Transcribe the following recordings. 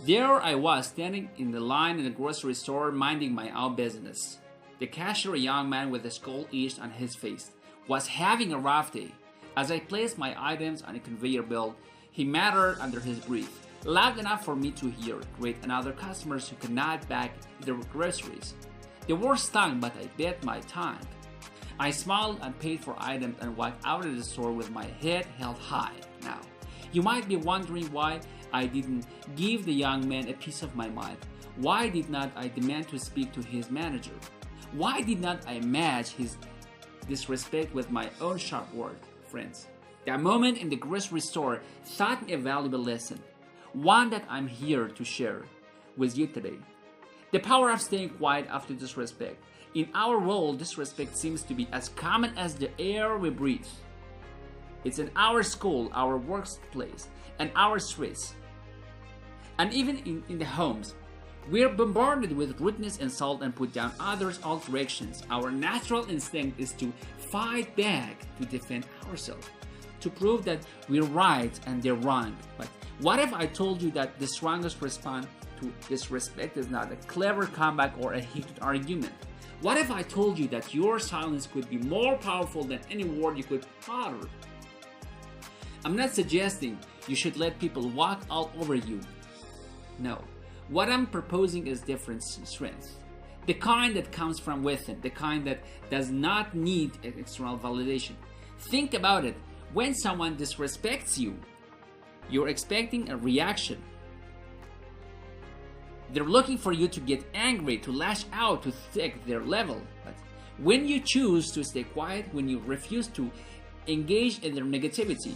There I was, standing in the line in the grocery store, minding my own business. The cashier, a young man with a skull itch on his face, was having a rough day. As I placed my items on a conveyor belt, he muttered under his breath, loud enough for me to hear, great another customers who could not bag their groceries. The words stung, but I bit my tongue. I smiled and paid for items and walked out of the store with my head held high. Now, you might be wondering why I didn't give the young man a piece of my mind. Why did not I demand to speak to his manager? Why did not I match his disrespect with my own sharp word? Friends, that moment in the grocery store taught me a valuable lesson, one that I'm here to share with you today. The power of staying quiet after disrespect. In our world, disrespect seems to be as common as the air we breathe. It's in our school, our workplace, and our streets. And even in the homes, we're bombarded with rudeness, insult, and put down others all directions. Our natural instinct is to fight back, to defend ourselves, to prove that we're right and they're wrong. But what if I told you that the strongest response to disrespect is not a clever comeback or a heated argument? What if I told you that your silence could be more powerful than any word you could utter? I'm not suggesting you should let people walk all over you. No. What I'm proposing is different strength. The kind that comes from within, the kind that does not need external validation. Think about it. When someone disrespects you, you're expecting a reaction. They're looking for you to get angry, to lash out, to take their level. But when you choose to stay quiet, when you refuse to engage in their negativity,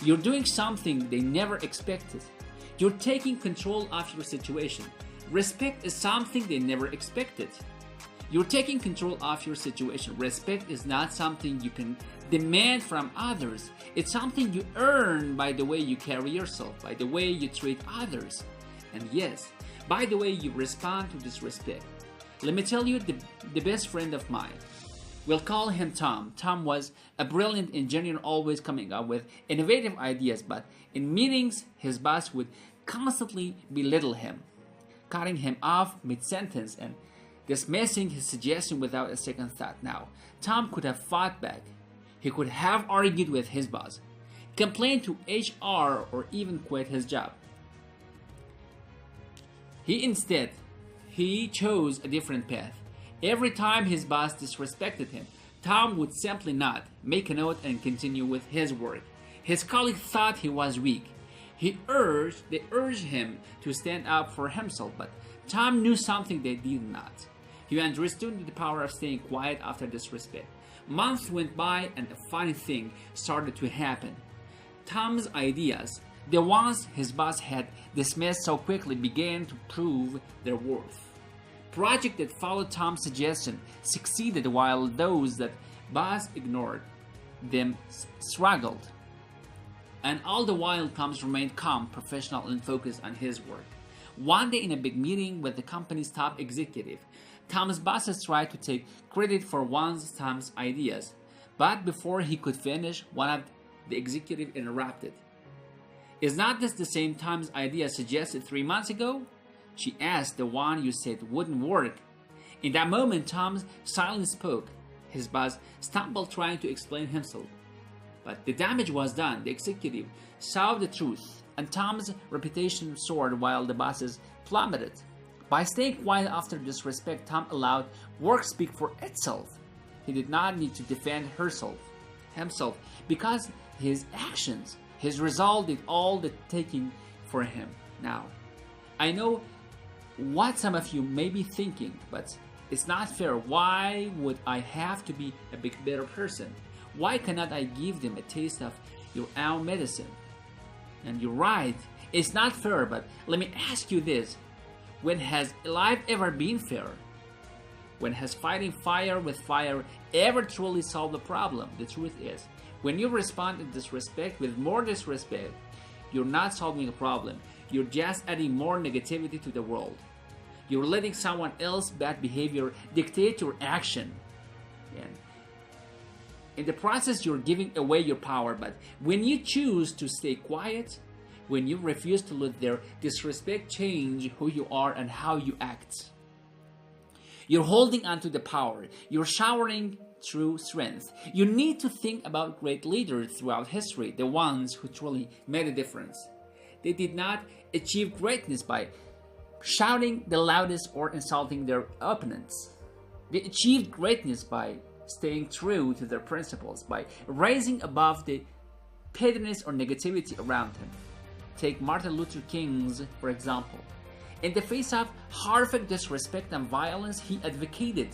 you're doing something they never expected. You're taking control of your situation. Respect is something they never expected. You're taking control of your situation. Respect is not something you can demand from others. It's something you earn by the way you carry yourself, by the way you treat others. And yes, by the way you respond to disrespect. Let me tell you the best friend of mine. We'll call him Tom. Tom was a brilliant engineer, always coming up with innovative ideas, but in meetings, his boss would constantly belittle him, cutting him off mid-sentence and dismissing his suggestion without a second thought. Now, Tom could have fought back. He could have argued with his boss, complained to HR, or even quit his job. He chose a different path. Every time his boss disrespected him, Tom would simply nod, make a note, and continue with his work. His colleague thought he was weak. They urged him to stand up for himself, but Tom knew something they did not. He understood the power of staying quiet after disrespect. Months went by and a funny thing started to happen. Tom's ideas, the ones his boss had dismissed so quickly, began to prove their worth. Projects that followed Tom's suggestion succeeded, while those that boss ignored them struggled. And all the while, Tom remained calm, professional, and focused on his work. One day in a big meeting with the company's top executive, Tom's bosses tried to take credit for one of Tom's ideas. But before he could finish, one of the executives interrupted. "Is not this the same Tom's idea suggested 3 months ago?" She asked. "The one you said wouldn't work." In that moment, Tom's silence spoke. His boss stumbled trying to explain himself. But the damage was done. The executive saw the truth, and Tom's reputation soared while the bosses plummeted. By staying quiet after disrespect, Tom allowed work speak for itself. He did not need to defend himself, because his actions, his result did all the taking for him. Now, I know what some of you may be thinking, but it's not fair. Why would I have to be a bit better person? Why cannot I give them a taste of your own medicine? And you're right, it's not fair, but let me ask you this. When has life ever been fair? When has fighting fire with fire ever truly solved the problem? The truth is, when you respond to disrespect with more disrespect, you're not solving a problem. You're just adding more negativity to the world. You're letting someone else's bad behavior dictate your action. And in the process, you're giving away your power. But when you choose to stay quiet, when you refuse to let their disrespect change who you are and how you act. You're holding onto the power. You're showering through strength. You need to think about great leaders throughout history, the ones who truly made a difference. They did not achieve greatness by shouting the loudest or insulting their opponents. They achieved greatness by staying true to their principles, by rising above the pettiness or negativity around him. Take Martin Luther King's, for example. In the face of horrific disrespect and violence, he advocated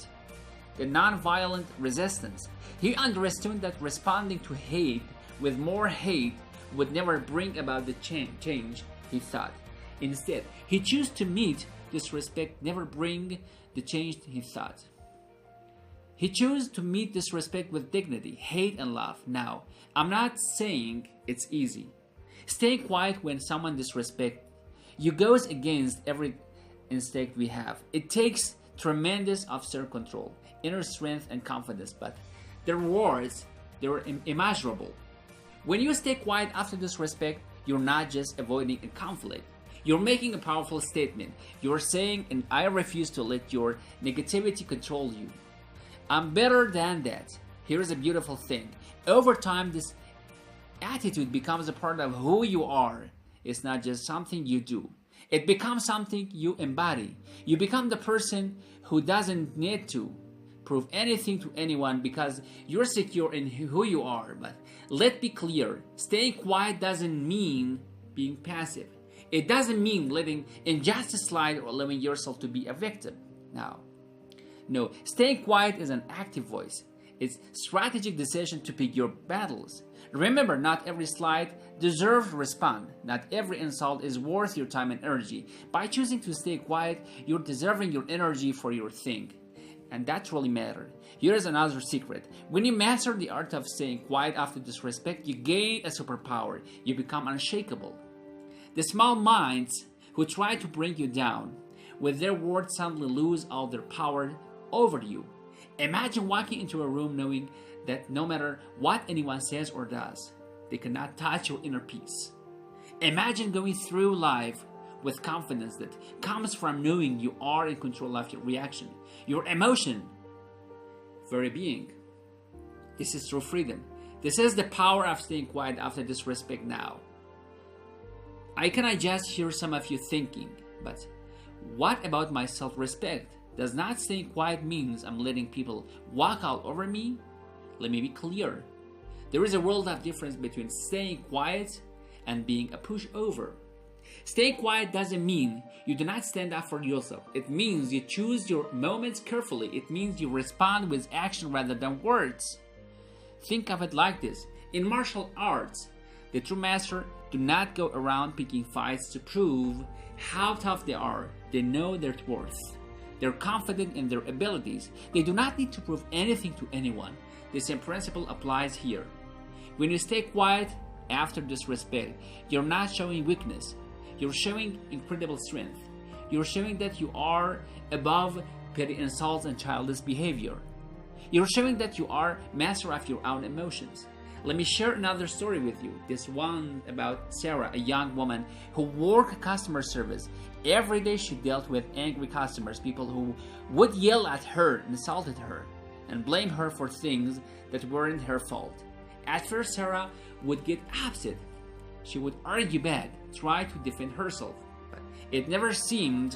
the non-violent resistance. He understood that responding to hate with more hate would never bring about the change he thought. Instead, he chose to meet disrespect, never bring the change he thought. He chose to meet disrespect with dignity, hate, and love. Now, I'm not saying it's easy. Staying quiet when someone disrespects you goes against every instinct we have. It takes tremendous self-control, inner strength, and confidence, but the rewards, they're immeasurable. When you stay quiet after disrespect, you're not just avoiding a conflict. You're making a powerful statement. You're saying, and I refuse to let your negativity control you. I'm better than that. Here's a beautiful thing. Over time, this attitude becomes a part of who you are. It's not just something you do. It becomes something you embody. You become the person who doesn't need to prove anything to anyone because you're secure in who you are. But let's be clear, staying quiet doesn't mean being passive. It doesn't mean letting injustice slide or allowing yourself to be a victim. No, staying quiet is an active voice. It's a strategic decision to pick your battles. Remember, not every slight deserves a response. Not every insult is worth your time and energy. By choosing to stay quiet, you're deserving your energy for your thing. And that really matters. Here's another secret. When you master the art of staying quiet after disrespect, you gain a superpower. You become unshakable. The small minds who try to bring you down, with their words suddenly lose all their power over you. Imagine walking into a room knowing that no matter what anyone says or does, they cannot touch your inner peace. Imagine going through life with confidence that comes from knowing you are in control of your reaction, your emotion, very being. This is true freedom. This is the power of staying quiet after disrespect now. I can just hear some of you thinking, but what about my self-respect? Does not staying quiet means I'm letting people walk all over me? Let me be clear. There is a world of difference between staying quiet and being a pushover. Staying quiet doesn't mean you do not stand up for yourself. It means you choose your moments carefully. It means you respond with action rather than words. Think of it like this. In martial arts, the true master do not go around picking fights to prove how tough they are. They know their worth. They're confident in their abilities. They do not need to prove anything to anyone. The same principle applies here. When you stay quiet after disrespect, you're not showing weakness. You're showing incredible strength. You're showing that you are above petty insults and childish behavior. You're showing that you are master of your own emotions. Let me share another story with you. This one about Sarah, a young woman who worked customer service. Every day she dealt with angry customers, people who would yell at her, insulted her, and blame her for things that weren't her fault. At first, Sarah would get upset. She would argue back, try to defend herself, but it never seemed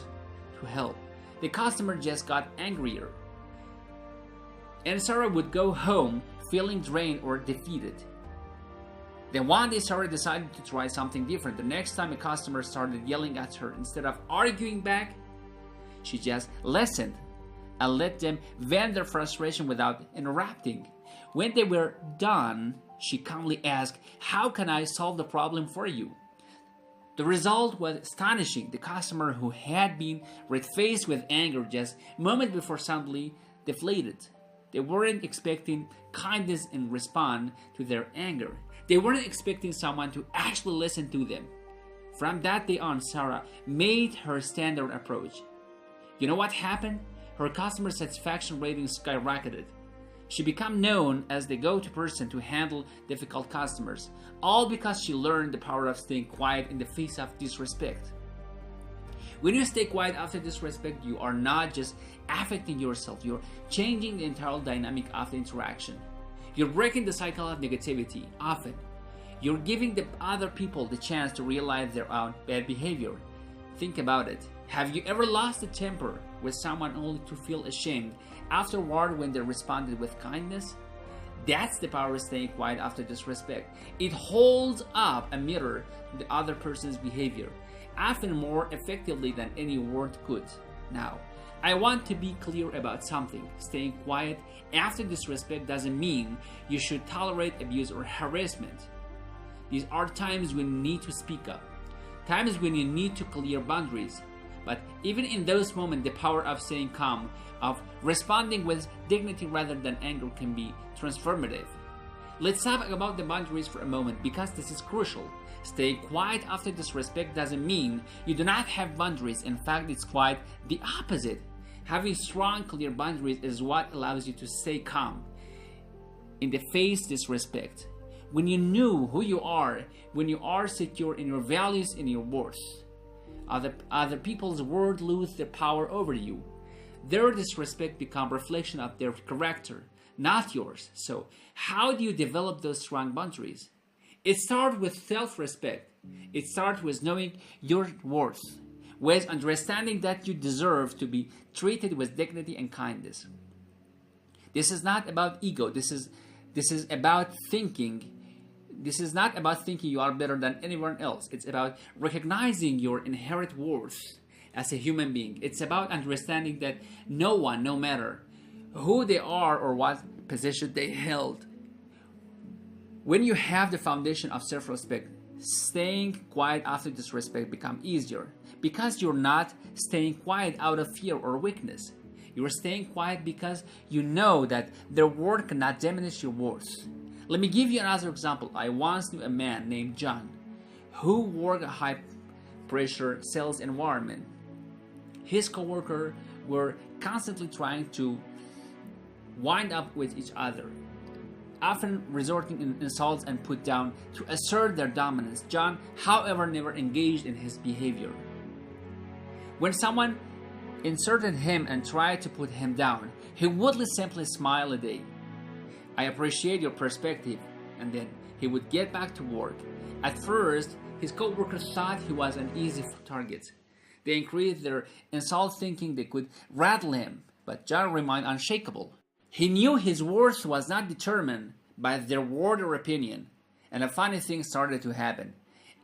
to help. The customer just got angrier. And Sarah would go home feeling drained or defeated. Then one day Sarah decided to try something different. The next time a customer started yelling at her, instead of arguing back, she just listened and let them vent their frustration without interrupting. When they were done, she calmly asked, "How can I solve the problem for you?" The result was astonishing. The customer, who had been red-faced with anger just a moment before, suddenly deflated. They weren't expecting kindness in response to their anger. They weren't expecting someone to actually listen to them. From that day on, Sarah made her standard approach. You know what happened? Her customer satisfaction rating skyrocketed. She became known as the go-to person to handle difficult customers, all because she learned the power of staying quiet in the face of disrespect. When you stay quiet after disrespect, you are not just affecting yourself, you're changing the entire dynamic of the interaction. You're breaking the cycle of negativity. Often, you're giving the other people the chance to realize their own bad behavior. Think about it. Have you ever lost a temper with someone only to feel ashamed afterward when they responded with kindness? That's the power of staying quiet after disrespect. It holds up a mirror to the other person's behavior, often more effectively than any word could. Now, I want to be clear about something. Staying quiet after disrespect doesn't mean you should tolerate abuse or harassment. These are times when you need to speak up, times when you need to clear boundaries. But even in those moments, the power of staying calm, of responding with dignity rather than anger, can be transformative. Let's talk about the boundaries for a moment, because this is crucial. Staying quiet after disrespect doesn't mean you do not have boundaries. In fact, it's quite the opposite. Having strong, clear boundaries is what allows you to stay calm in the face of disrespect. When you know who you are, when you are secure in your values and your worth, other people's words lose their power over you. Their disrespect becomes a reflection of their character, not yours. So, how do you develop those strong boundaries? It starts with self-respect. It starts with knowing your worth, with understanding that you deserve to be treated with dignity and kindness. This is not about ego. This is about thinking. This is not about thinking you are better than anyone else. It's about recognizing your inherent worth as a human being. It's about understanding that no one, no matter who they are or what position they held, when you have the foundation of self-respect, staying quiet after disrespect becomes easier, because you're not staying quiet out of fear or weakness. You're staying quiet because you know that their word cannot diminish your worth. Let me give you another example. I once knew a man named John who worked a high-pressure sales environment. His coworkers were constantly trying to wind up with each other, often resorting in insults and put down to assert their dominance. John, however, never engaged in his behavior. When someone insulted him and tried to put him down, he would simply smile a day. I appreciate your perspective, and then he would get back to work. At first, his co-workers thought he was an easy target. They increased their insult, thinking they could rattle him, but John remained unshakable. He knew his worth was not determined by their word or opinion, and a funny thing started to happen.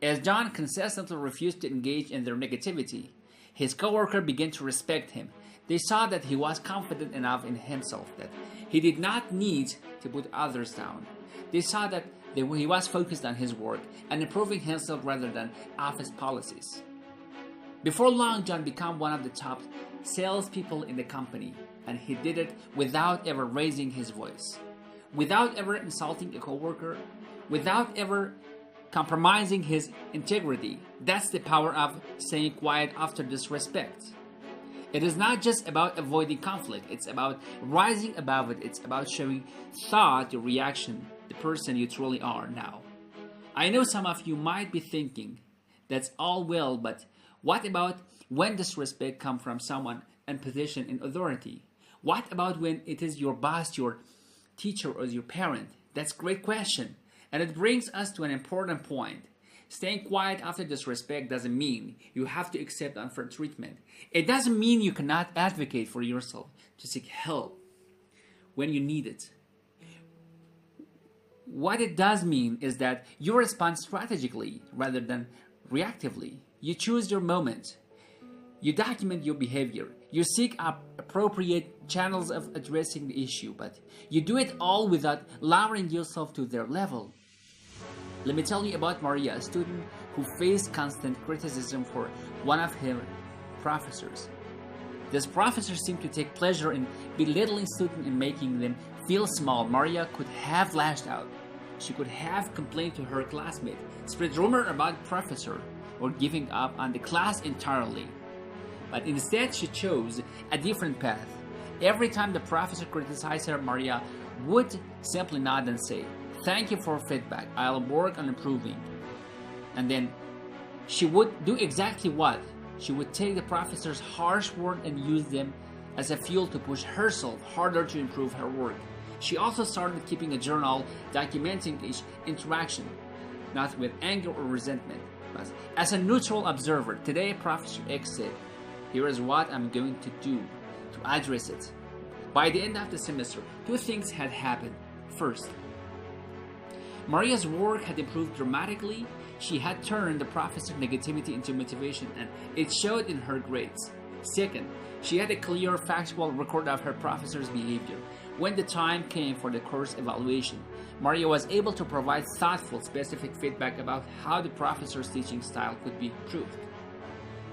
As John consistently refused to engage in their negativity, his co-worker began to respect him. They saw that he was confident enough in himself that he did not need to put others down. They saw that he was focused on his work and improving himself rather than office policies. Before long, John became one of the top salespeople in the company, and he did it without ever raising his voice, without ever insulting a coworker, without ever compromising his integrity. That's the power of staying quiet after disrespect. It is not just about avoiding conflict. It's about rising above it. It's about showing thought, your reaction, the person you truly are now. I know some of you might be thinking, that's all well, but what about when disrespect comes from someone in position in authority? What about when it is your boss, your teacher, or your parent? That's a great question. And it brings us to an important point. Staying quiet after disrespect doesn't mean you have to accept unfair treatment. It doesn't mean you cannot advocate for yourself, to seek help when you need it. What it does mean is that you respond strategically rather than reactively. You choose your moment. You document your behavior. You seek appropriate channels of addressing the issue, but you do it all without lowering yourself to their level. Let me tell you about Maria, a student who faced constant criticism for one of her professors. This professor seemed to take pleasure in belittling students and making them feel small. Maria could have lashed out. She could have complained to her classmate, spread rumor about the professor, or giving up on the class entirely. But instead, she chose a different path. Every time the professor criticized her, Maria would simply nod and say, "Thank you for feedback. I'll work on improving." And then she would do exactly what? She would take the professor's harsh words and use them as a fuel to push herself harder to improve her work. She also started keeping a journal documenting each interaction, not with anger or resentment, but as a neutral observer. Today, Professor X said, "Here is what I'm going to do to address it." By the end of the semester, two things had happened. First, Maria's work had improved dramatically. She had turned the professor's negativity into motivation, and it showed in her grades. Second, she had a clear, factual record of her professor's behavior. When the time came for the course evaluation, Maria was able to provide thoughtful, specific feedback about how the professor's teaching style could be improved.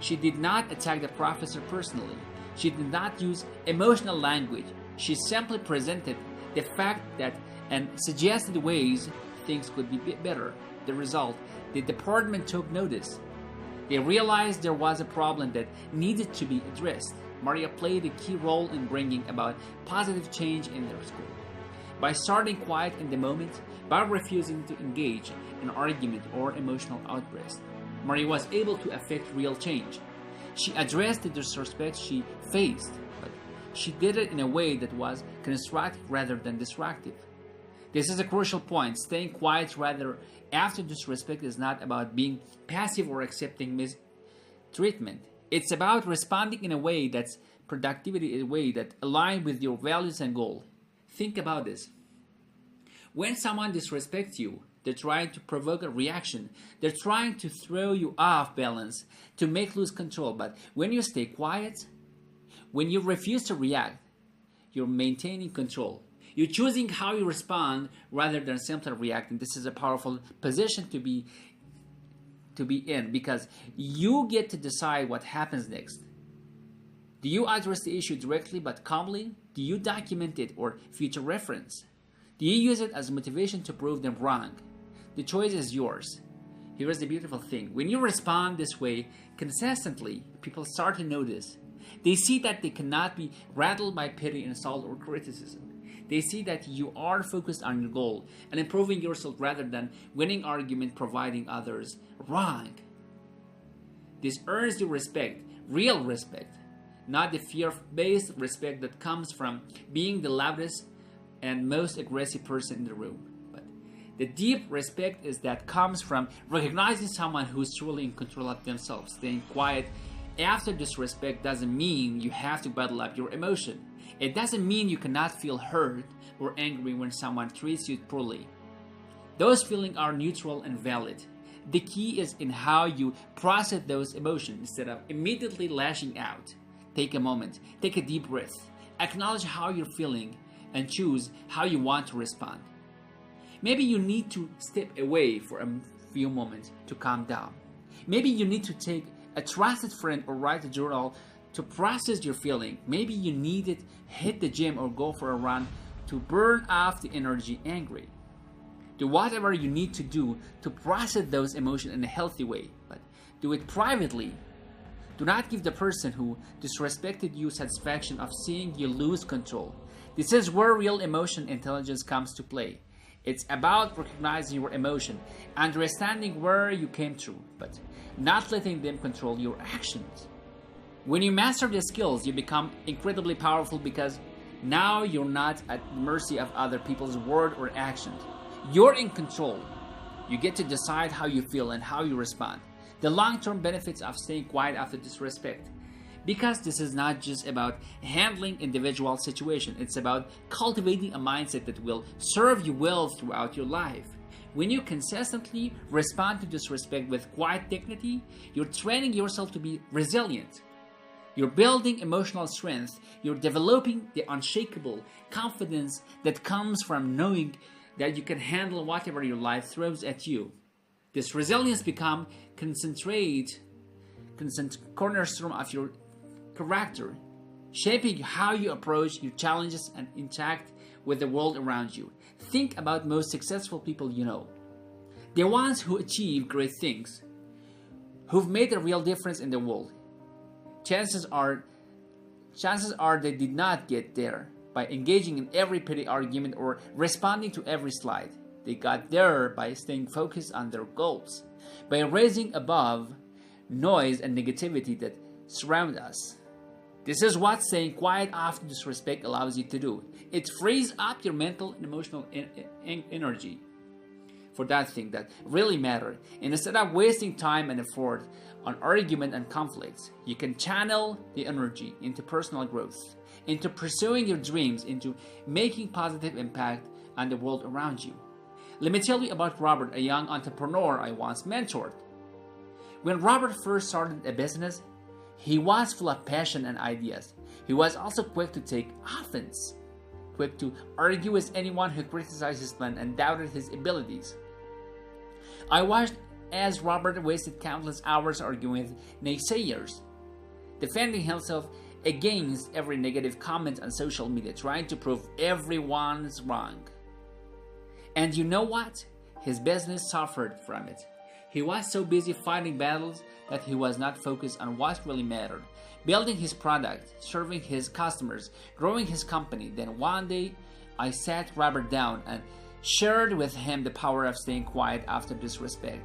She did not attack the professor personally. She did not use emotional language. She simply presented the fact that and suggested ways things could be better. The result, the department took notice. They realized there was a problem that needed to be addressed. Maria played a key role in bringing about positive change in their school. By starting quiet in the moment, by refusing to engage in argument or emotional outburst, Maria was able to affect real change. She addressed the disrespect she faced, but she did it in a way that was constructive rather than destructive. This is a crucial point. Staying quiet rather after disrespect is not about being passive or accepting mistreatment. It's about responding in a way that's productivity, in a way that aligns with your values and goal. Think about this. When someone disrespects you, they're trying to provoke a reaction. They're trying to throw you off balance, to make lose control. But when you stay quiet, when you refuse to react, you're maintaining control. You're choosing how you respond rather than simply reacting. This is a powerful position to be in, because you get to decide what happens next. Do you address the issue directly but calmly? Do you document it or future reference? Do you use it as motivation to prove them wrong? The choice is yours. Here is the beautiful thing. When you respond this way consistently, people start to notice. They see that they cannot be rattled by pity, insult, or criticism. They see that you are focused on your goal and improving yourself rather than winning argument, providing others wrong. This earns you respect, real respect, not the fear-based respect that comes from being the loudest and most aggressive person in the room. But the deep respect is that comes from recognizing someone who's truly in control of themselves. Staying quiet after disrespect doesn't mean you have to bottle up your emotion. It doesn't mean you cannot feel hurt or angry when someone treats you poorly. Those feelings are neutral and valid. The key is in how you process those emotions instead of immediately lashing out. Take a moment, take a deep breath, acknowledge how you're feeling, and choose how you want to respond. Maybe you need to step away for a few moments to calm down. Maybe you need to take a trusted friend or write a journal to process your feeling. Maybe you need it, hit the gym or go for a run to burn off the energy angry. Do whatever you need to do to process those emotions in a healthy way, but do it privately. Do not give the person who disrespected you satisfaction of seeing you lose control. This is where real emotion intelligence comes to play. It's about recognizing your emotion, understanding where you came through, but not letting them control your actions. When you master these skills, you become incredibly powerful, because now you're not at the mercy of other people's word or actions. You're in control. You get to decide how you feel and how you respond. The long-term benefits of staying quiet after disrespect. Because this is not just about handling individual situations, it's about cultivating a mindset that will serve you well throughout your life. When you consistently respond to disrespect with quiet dignity, you're training yourself to be resilient. You're building emotional strength. You're developing the unshakable confidence that comes from knowing that you can handle whatever your life throws at you. This resilience becomes cornerstone of your character, shaping how you approach your challenges and interact with the world around you. Think about most successful people you know. The ones who achieve great things, who've made a real difference in the world. Chances are they did not get there by engaging in every petty argument or responding to every slight. They got there by staying focused on their goals, by raising above noise and negativity that surround us. This is what staying quiet after disrespect allows you to do. It frees up your mental and emotional energy for that thing that really matter. And instead of wasting time and effort on argument and conflicts, you can channel the energy into personal growth, into pursuing your dreams, into making positive impact on the world around you. Let me tell you about Robert, a young entrepreneur I once mentored. When Robert first started a business, he was full of passion and ideas. He was also quick to take offense, quick to argue with anyone who criticized his plan and doubted his abilities. I watched as Robert wasted countless hours arguing with naysayers, defending himself against every negative comment on social media, trying to prove everyone's wrong. And you know what? His business suffered from it. He was so busy fighting battles that he was not focused on what really mattered. Building his product, serving his customers, growing his company. Then one day, I sat Robert down and shared with him the power of staying quiet after disrespect.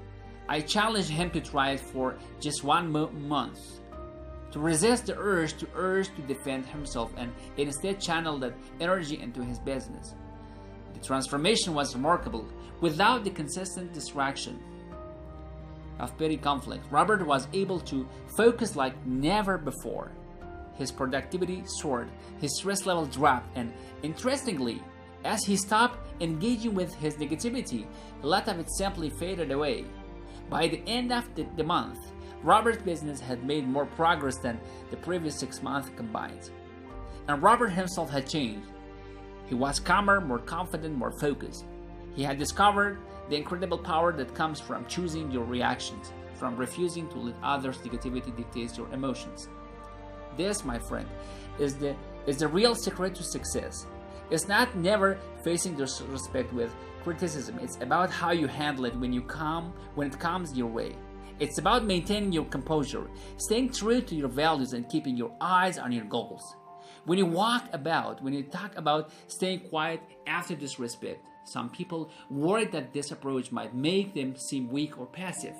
I challenged him to try it for just 1 month, to resist the urge to defend himself and instead channel that energy into his business. The transformation was remarkable. Without the consistent distraction of petty conflict, Robert was able to focus like never before. His productivity soared, his stress level dropped, and interestingly, as he stopped engaging with his negativity, a lot of it simply faded away. By the end of the month, Robert's business had made more progress than the previous 6 months combined. And Robert himself had changed. He was calmer, more confident, more focused. He had discovered the incredible power that comes from choosing your reactions, from refusing to let others' negativity dictate your emotions. This, my friend, is the real secret to success. It's not never facing disrespect with criticism. It's about how you handle it when it comes your way. It's about maintaining your composure, staying true to your values, and keeping your eyes on your goals. When you talk about staying quiet after disrespect, some people worry that this approach might make them seem weak or passive.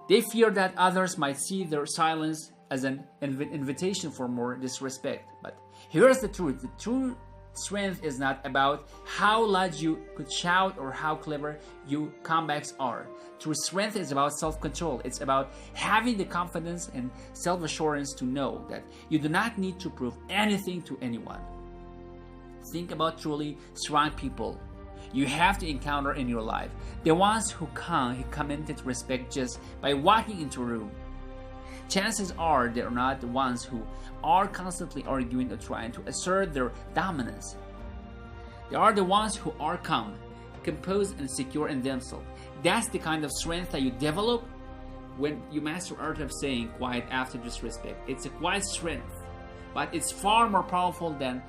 They fear that others might see their silence as an invitation for more disrespect. But here's the truth. The true strength is not about how loud you could shout or how clever your comebacks are. True strength is about self-control. It's about having the confidence and self-assurance to know that you do not need to prove anything to anyone. Think about truly strong people you have to encounter in your life. The ones who commanded respect just by walking into a room. Chances are they are not the ones who are constantly arguing or trying to assert their dominance. They are the ones who are calm, composed, and secure in themselves. That's the kind of strength that you develop when you master the art of staying quiet after disrespect. It's a quiet strength, but it's far more powerful than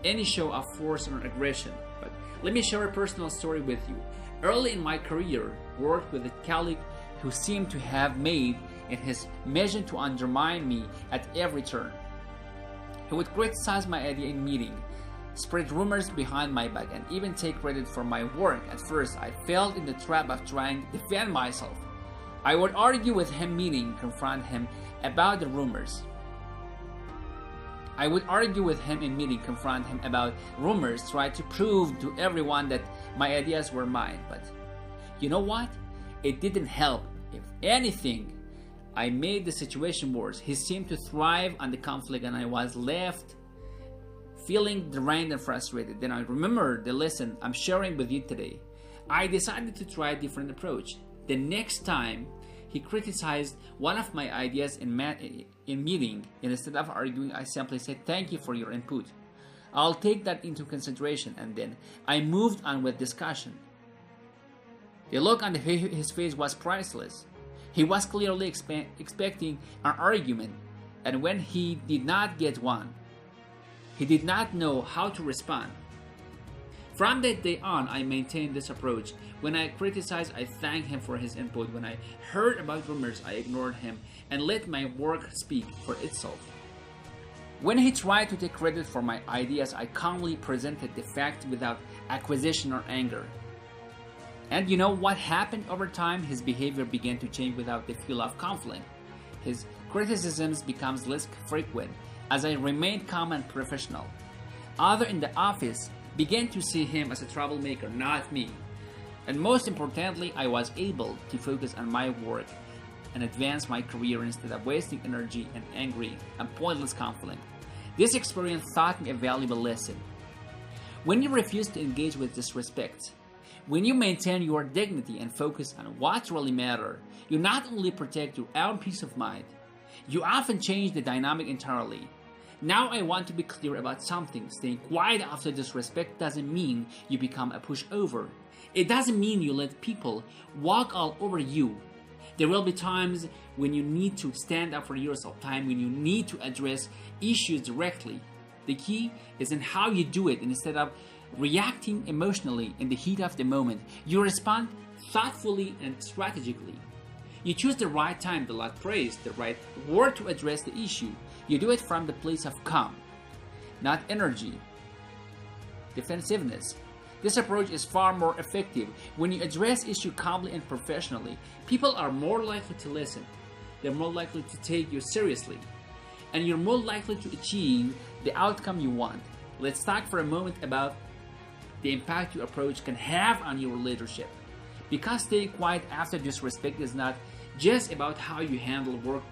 any show of force or aggression. But let me share a personal story with you. Early in my career, I worked with a colleague who seemed to have made it his mission to undermine me at every turn. He would criticize my idea in meeting, spread rumors behind my back, and even take credit for my work. At first, I fell in the trap of trying to defend myself. I would argue with him confront him about the rumors. Try to prove to everyone that my ideas were mine. But you know what? It didn't help. If anything, I made the situation worse. He seemed to thrive on the conflict, and I was left feeling drained and frustrated. Then I remembered the lesson I'm sharing with you today. I decided to try a different approach. The next time he criticized one of my ideas in meeting, and instead of arguing, I simply said, "Thank you for your input. I'll take that into consideration," and then I moved on with discussion. The look on his face was priceless. He was clearly expecting an argument, and when he did not get one, he did not know how to respond. From that day on, I maintained this approach. When I criticized, I thanked him for his input. When I heard about rumors, I ignored him and let my work speak for itself. When he tried to take credit for my ideas, I calmly presented the fact without accusation or anger. And you know what happened over time? His behavior began to change without the feel of conflict. His criticisms becomes less frequent as I remained calm and professional. Others in the office began to see him as a troublemaker, not me. And most importantly, I was able to focus on my work and advance my career instead of wasting energy and angry and pointless conflict. This experience taught me a valuable lesson. When you refuse to engage with disrespect, when you maintain your dignity and focus on what really matters, you not only protect your own peace of mind, you often change the dynamic entirely. Now I want to be clear about something. Staying quiet after disrespect doesn't mean you become a pushover. It doesn't mean you let people walk all over you. There will be times when you need to stand up for yourself, time when you need to address issues directly. The key is in how you do it. Instead of reacting emotionally in the heat of the moment, you respond thoughtfully and strategically. You choose the right time, the right phrase, the right word to address the issue. You do it from the place of calm, not energy, defensiveness. This approach is far more effective. When you address issue calmly and professionally, people are more likely to listen. They're more likely to take you seriously. And you're more likely to achieve the outcome you want. Let's talk for a moment about the impact your approach can have on your leadership. Because staying quiet after disrespect is not just about how you handle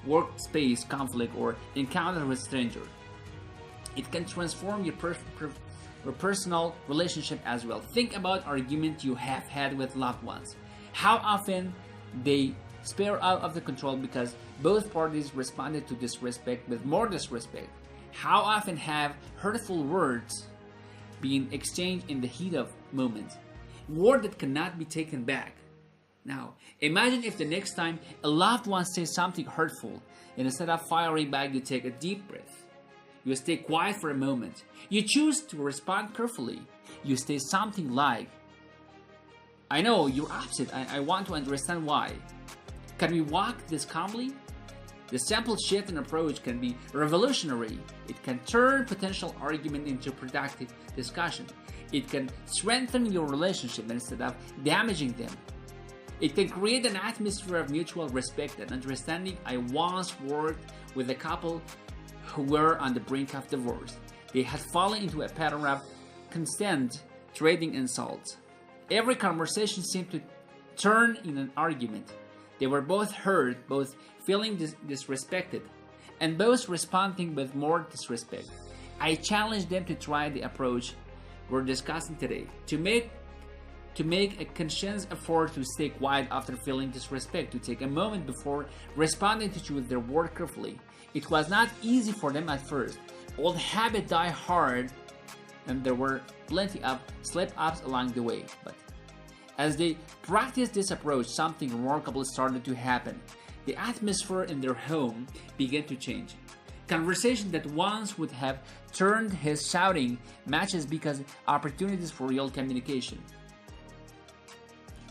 workspace conflict or encounter with strangers. It can transform your personal relationship as well. Think about arguments you have had with loved ones. How often they spiral out of the control because both parties responded to disrespect with more disrespect. How often have hurtful words been exchanged in the heat of moment? Word that cannot be taken back. Now, imagine if the next time a loved one says something hurtful, and instead of firing back, you take a deep breath. You stay quiet for a moment. You choose to respond carefully. You say something like, I know you're upset. I want to understand why. Can we walk this calmly? The simple shift in approach can be revolutionary. It can turn potential argument into productive discussion. It can strengthen your relationship instead of damaging them. It can create an atmosphere of mutual respect and understanding. I once worked with a couple who were on the brink of divorce. They had fallen into a pattern of constant trading insults. Every conversation seemed to turn in an argument. They were both hurt, both feeling disrespected, and both responding with more disrespect. I challenged them to try the approach we're discussing today, to make a conscious effort to stay quiet after feeling disrespect, to take a moment before responding to choose their word carefully. It was not easy for them at first. Old habits die hard, and there were plenty of slip-ups along the way. But as they practiced this approach, something remarkable started to happen. The atmosphere in their home began to change. Conversation that once would have turned his shouting matches because opportunities for real communication.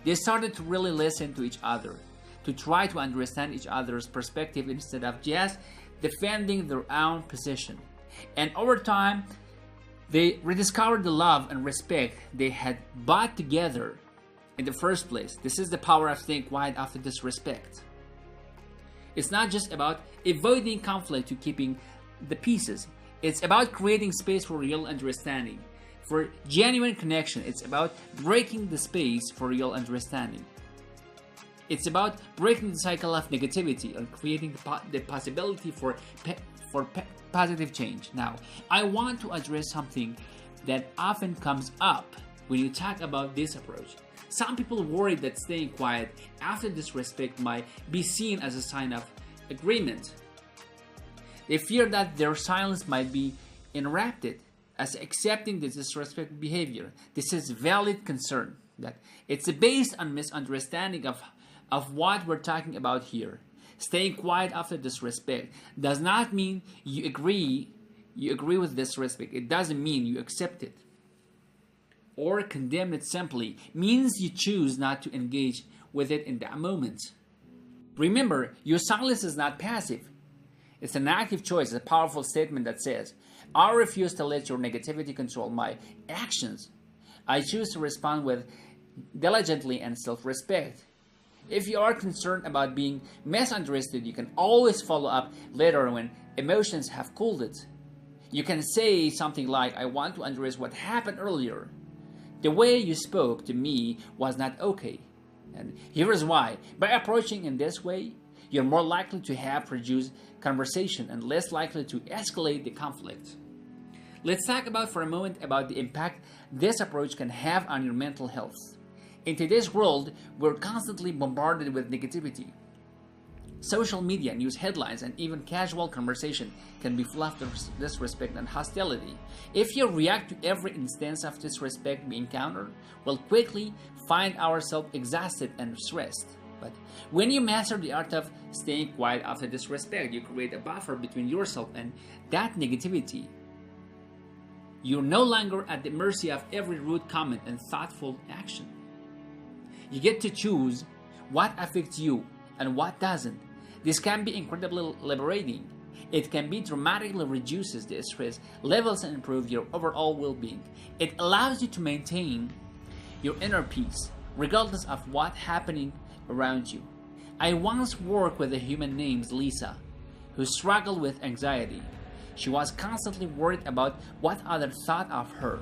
They started to really listen to each other, to try to understand each other's perspective instead of just defending their own position. And over time, they rediscovered the love and respect they had bought together in the first place. This is the power of staying quiet after disrespect. It's not just about avoiding conflict to keeping the pieces. It's about creating space for real understanding, for genuine connection. It's about breaking the space for real understanding. It's about breaking the cycle of negativity and creating the possibility for positive change. Now, I want to address something that often comes up when you talk about this approach. Some people worry that staying quiet after disrespect might be seen as a sign of agreement. They fear that their silence might be interpreted as accepting the disrespectful behavior. This is valid concern that it's based on misunderstanding of what we're talking about here. Staying quiet after disrespect does not mean you agree with disrespect. It doesn't mean you accept it or condemn it. Simply means you choose not to engage with it in that moment. Remember, your silence is not passive. It's an active choice. It's a powerful statement that says, I refuse to let your negativity control my actions. I choose to respond with diligently and self-respect. If you are concerned about being misunderstood, you can always follow up later when emotions have cooled it. You can say something like, I want to address what happened earlier. The way you spoke to me was not okay. And here is why. By approaching in this way, you're more likely to have produced conversation and less likely to escalate the conflict. Let's talk about for a moment about the impact this approach can have on your mental health. In today's world, we're constantly bombarded with negativity. Social media, news headlines, and even casual conversation can be full of disrespect and hostility. If you react to every instance of disrespect we encounter, we'll quickly find ourselves exhausted and stressed. But when you master the art of staying quiet after disrespect, you create a buffer between yourself and that negativity. You're no longer at the mercy of every rude comment and thoughtful action. You get to choose what affects you and what doesn't. This can be incredibly liberating. It can be dramatically reduces the stress levels and improve your overall well-being. It allows you to maintain your inner peace, regardless of what's happening around you. I once worked with a human named Lisa, who struggled with anxiety. She was constantly worried about what others thought of her,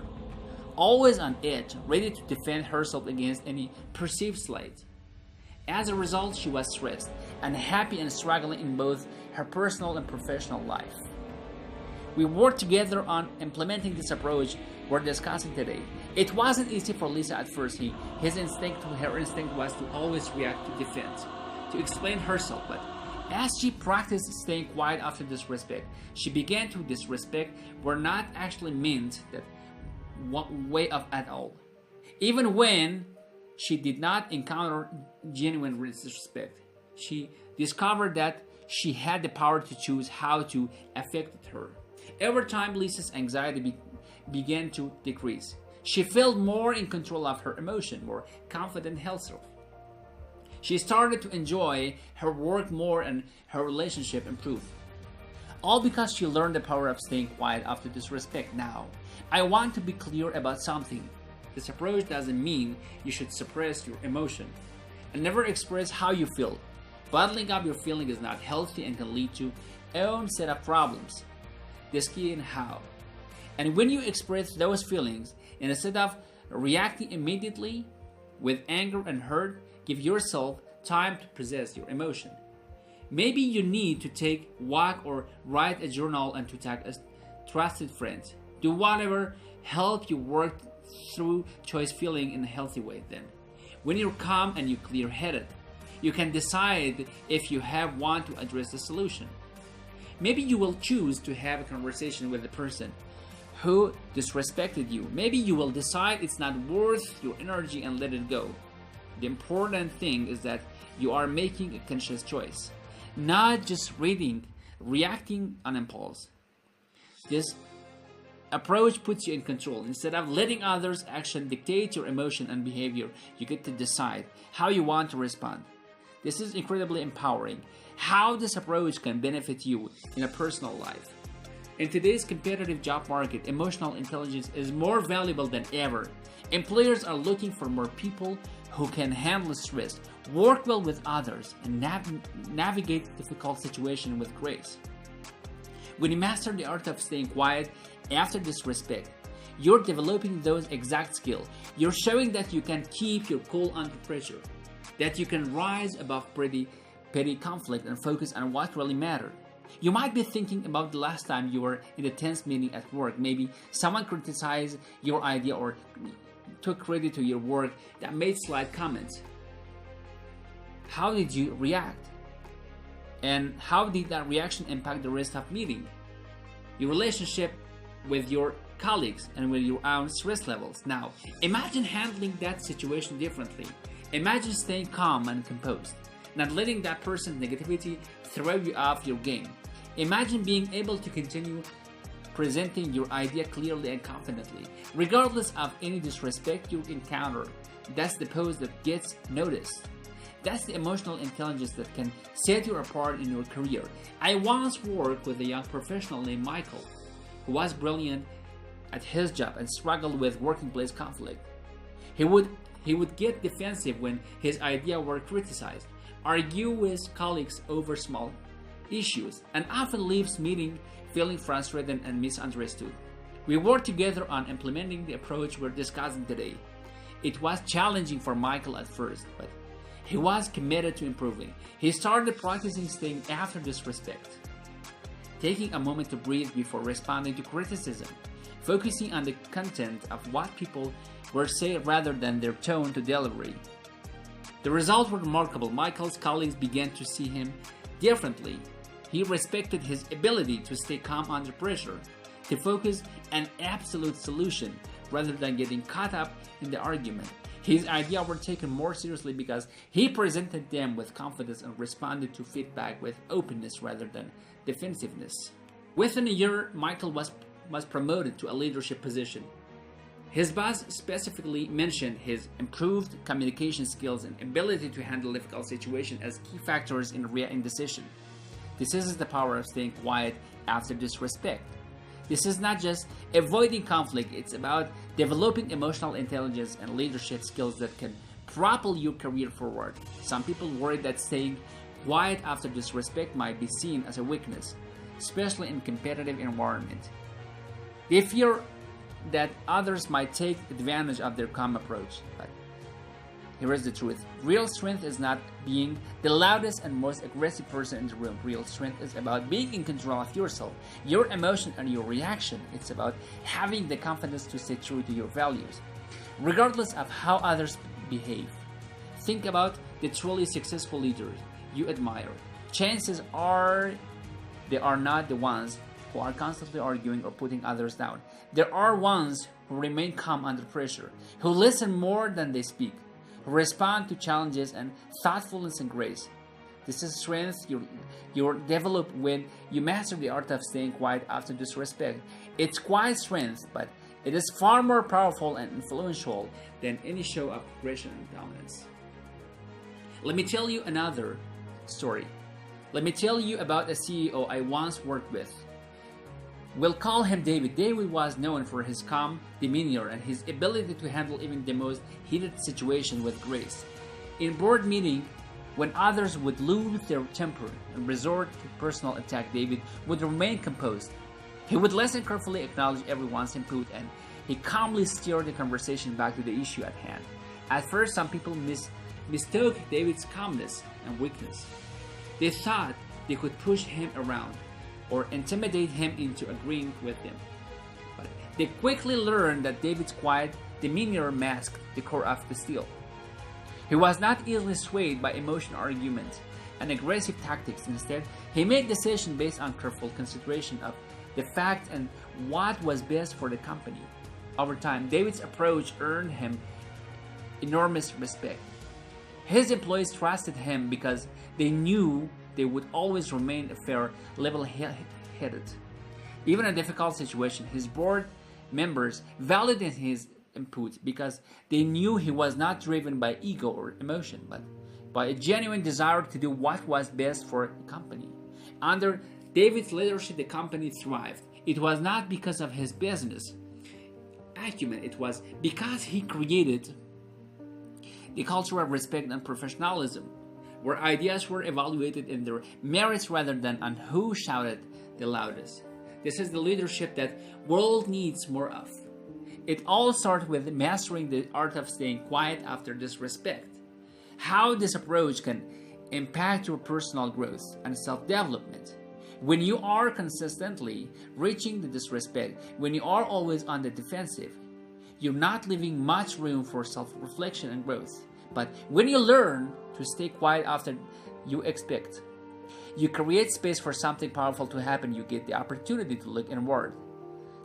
always on edge, ready to defend herself against any perceived slight. As a result, she was stressed, unhappy, and struggling in both her personal and professional life. We worked together on implementing this approach we're discussing today. It wasn't easy for Lisa at first. Her instinct was to always react to defense, to explain herself. But as she practiced staying quiet after disrespect, she began to disrespect were not actually meant that one way of at all. Even when she did not encounter genuine disrespect, she discovered that she had the power to choose how to affect her. Over time, Lisa's anxiety began to decrease. She felt more in control of her emotion, more confident in herself. She started to enjoy her work more and her relationship improved. All because she learned the power of staying quiet after disrespect. Now, I want to be clear about something. This approach doesn't mean you should suppress your emotion and never express how you feel. Bottling up your feeling is not healthy and can lead to own set of problems. This key in how. And when you express those feelings, instead of reacting immediately with anger and hurt, give yourself time to process your emotion. Maybe you need to take a walk or write a journal and to tag a trusted friend. Do whatever help you work through choice feeling in a healthy way. Then, when you're calm and you're clear-headed, you can decide if you want to address the solution. Maybe you will choose to have a conversation with the person who disrespected you. Maybe you will decide it's not worth your energy and let it go. The important thing is that you are making a conscious choice, not just reacting on impulse. This approach puts you in control. Instead of letting others' action dictate your emotion and behavior, you get to decide how you want to respond. This is incredibly empowering. How this approach can benefit you in a personal life. In today's competitive job market, emotional intelligence is more valuable than ever. Employers are looking for more people who can handle stress, work well with others, and navigate difficult situations with grace. When you master the art of staying quiet after disrespect, you're developing those exact skills. You're showing that you can keep your cool under pressure, that you can rise above petty conflict and focus on what really matters. You might be thinking about the last time you were in a tense meeting at work. Maybe someone criticized your idea or took credit to your work that made slight comments. How did you react? And how did that reaction impact the rest of the meeting? Your relationship with your colleagues and with your own stress levels. Now, imagine handling that situation differently. Imagine staying calm and composed, not letting that person's negativity throw you off your game. Imagine being able to continue presenting your idea clearly and confidently, regardless of any disrespect you encounter. That's the pose that gets noticed. That's the emotional intelligence that can set you apart in your career. I once worked with a young professional named Michael, who was brilliant at his job and struggled with workplace conflict. He would get defensive when his ideas were criticized, argue with colleagues over small issues, and often leaves meeting feeling frustrated and misunderstood. We worked together on implementing the approach we're discussing today. It was challenging for Michael at first, but he was committed to improving. He started practicing staying after disrespect, taking a moment to breathe before responding to criticism, focusing on the content of what people were saying rather than their tone to delivery. The results were remarkable. Michael's colleagues began to see him differently. He respected his ability to stay calm under pressure, to focus on absolute solution rather than getting caught up in the argument. His ideas were taken more seriously because he presented them with confidence and responded to feedback with openness rather than defensiveness. Within a year, Michael was promoted to a leadership position. His boss specifically mentioned his improved communication skills and ability to handle difficult situations as key factors in decision. This is the power of staying quiet after disrespect. This is not just avoiding conflict, it's about developing emotional intelligence and leadership skills that can propel your career forward. Some people worry that staying quiet after disrespect might be seen as a weakness, especially in competitive environment. They fear that others might take advantage of their calm approach. But here is the truth. Real strength is not being the loudest and most aggressive person in the room. Real strength is about being in control of yourself, your emotion and your reaction. It's about having the confidence to stay true to your values, regardless of how others behave. Think about the truly successful leaders you admire. Chances are they are not the ones who are constantly arguing or putting others down. There are ones who remain calm under pressure, who listen more than they speak, who respond to challenges and thoughtfulness and grace. This is strength you develop when you master the art of staying quiet after disrespect. It's quiet strength, but it is far more powerful and influential than any show of aggression and dominance. Let me tell you another story. Let me tell you about a CEO I once worked with. We'll call him David. David was known for his calm demeanor and his ability to handle even the most heated situation with grace. In board meeting, when others would lose their temper and resort to personal attack, David would remain composed. He would listen carefully, acknowledge everyone's input, and he calmly steered the conversation back to the issue at hand. At first, some people mistook David's calmness and weakness. They thought they could push him around or intimidate him into agreeing with them. But they quickly learned that David's quiet demeanor masked the core of the steel. He was not easily swayed by emotional arguments and aggressive tactics. Instead, he made decisions based on careful consideration of the fact and what was best for the company. Over time, David's approach earned him enormous respect. His employees trusted him because they knew they would always remain fair, level-headed. Even in a difficult situation, his board members validated his input because they knew he was not driven by ego or emotion, but by a genuine desire to do what was best for the company. Under David's leadership, the company thrived. It was not because of his business acumen, it was because he created the culture of respect and professionalism, where ideas were evaluated in their merits rather than on who shouted the loudest. This is the leadership that world needs more of. It all starts with mastering the art of staying quiet after disrespect. How this approach can impact your personal growth and self-development. When you are consistently reaching the disrespect, when you are always on the defensive, you're not leaving much room for self-reflection and growth. But when you learn to stay quiet after you expect, you create space for something powerful to happen. You get the opportunity to look inward,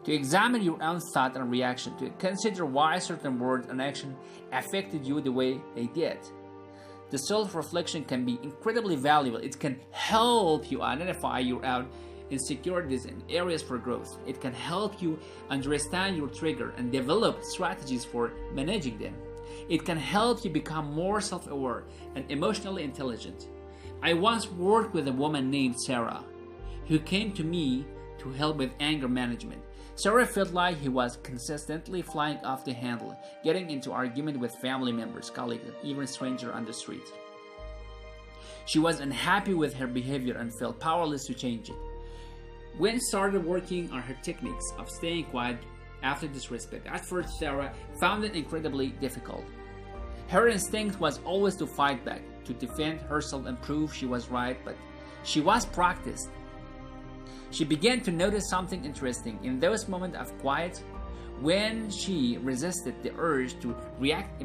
to examine your own thought and reaction, to consider why certain words and action affected you the way they did. The self-reflection can be incredibly valuable. It can help you identify your own insecurities and areas for growth. It can help you understand your trigger and develop strategies for managing them. It can help you become more self-aware and emotionally intelligent. I once worked with a woman named Sarah, who came to me to help with anger management. Sarah felt like he was consistently flying off the handle, getting into argument with family members, colleagues, and even strangers on the street. She was unhappy with her behavior and felt powerless to change it. When started working on her techniques of staying quiet after disrespect, at first Sarah found it incredibly difficult. Her instinct was always to fight back, to defend herself and prove she was right, but she was practiced. She began to notice something interesting. In those moments of quiet, when she resisted the urge to react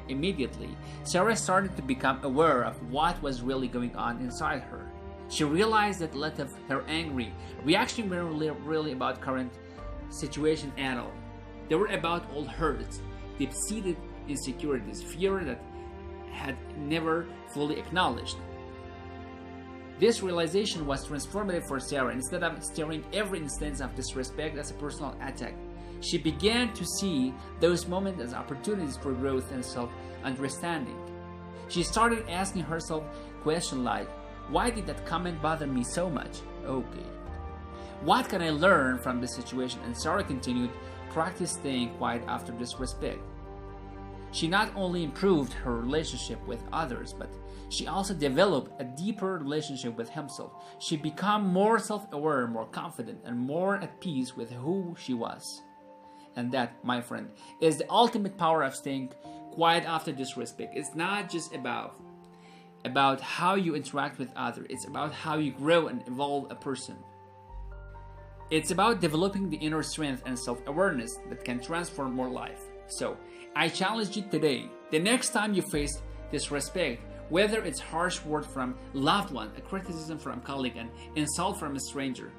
immediately, Sarah started to become aware of what was really going on inside her. She realized that a lot of her angry reactions weren't really about current situation at all. They were about old hurts, deep-seated insecurities, fear that had never fully acknowledged. This realization was transformative for Sarah. Instead of staring every instance of disrespect as a personal attack, she began to see those moments as opportunities for growth and self-understanding. She started asking herself questions like, why did that comment bother me so much? Okay. What can I learn from this situation? And Sarah continued practice staying quiet after disrespect. She not only improved her relationship with others, but she also developed a deeper relationship with herself. She became more self-aware, more confident, and more at peace with who she was. And that, my friend, is the ultimate power of staying quiet after disrespect. It's not just about how you interact with others. It's about how you grow and evolve a person. It's about developing the inner strength and self-awareness that can transform your life. So, I challenge you today, the next time you face disrespect, whether it's harsh word from loved one, a criticism from a colleague, an insult from a stranger,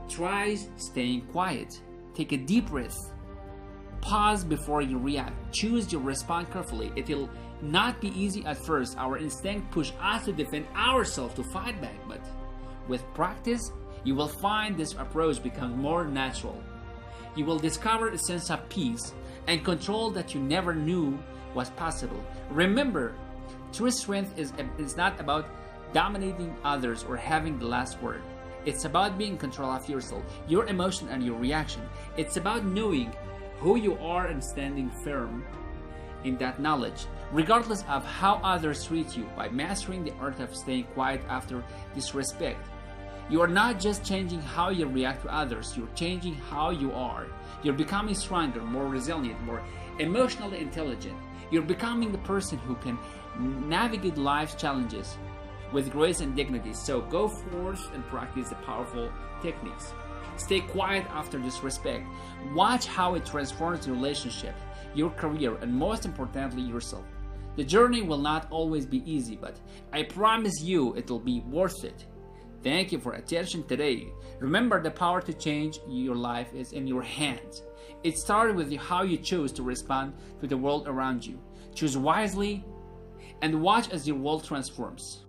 try staying quiet. Take a deep breath. Pause before you react. Choose your response carefully. It will not be easy at first. Our instinct push us to defend ourselves, to fight back, but with practice, you will find this approach become more natural. You will discover a sense of peace and control that you never knew was possible. Remember, true strength is not about dominating others or having the last word. It's about being in control of yourself, your emotion, and your reaction. It's about knowing who you are and standing firm in that knowledge, regardless of how others treat you. By mastering the art of staying quiet after disrespect, you are not just changing how you react to others, you're changing how you are. You're becoming stronger, more resilient, more emotionally intelligent. You're becoming the person who can navigate life's challenges with grace and dignity. So go forth and practice the powerful techniques. Stay quiet after disrespect. Watch how it transforms your relationship, your career, and most importantly, yourself. The journey will not always be easy, but I promise you it'll be worth it. Thank you for attention today. Remember, the power to change your life is in your hands. It started with how you choose to respond to the world around you. Choose wisely and watch as your world transforms.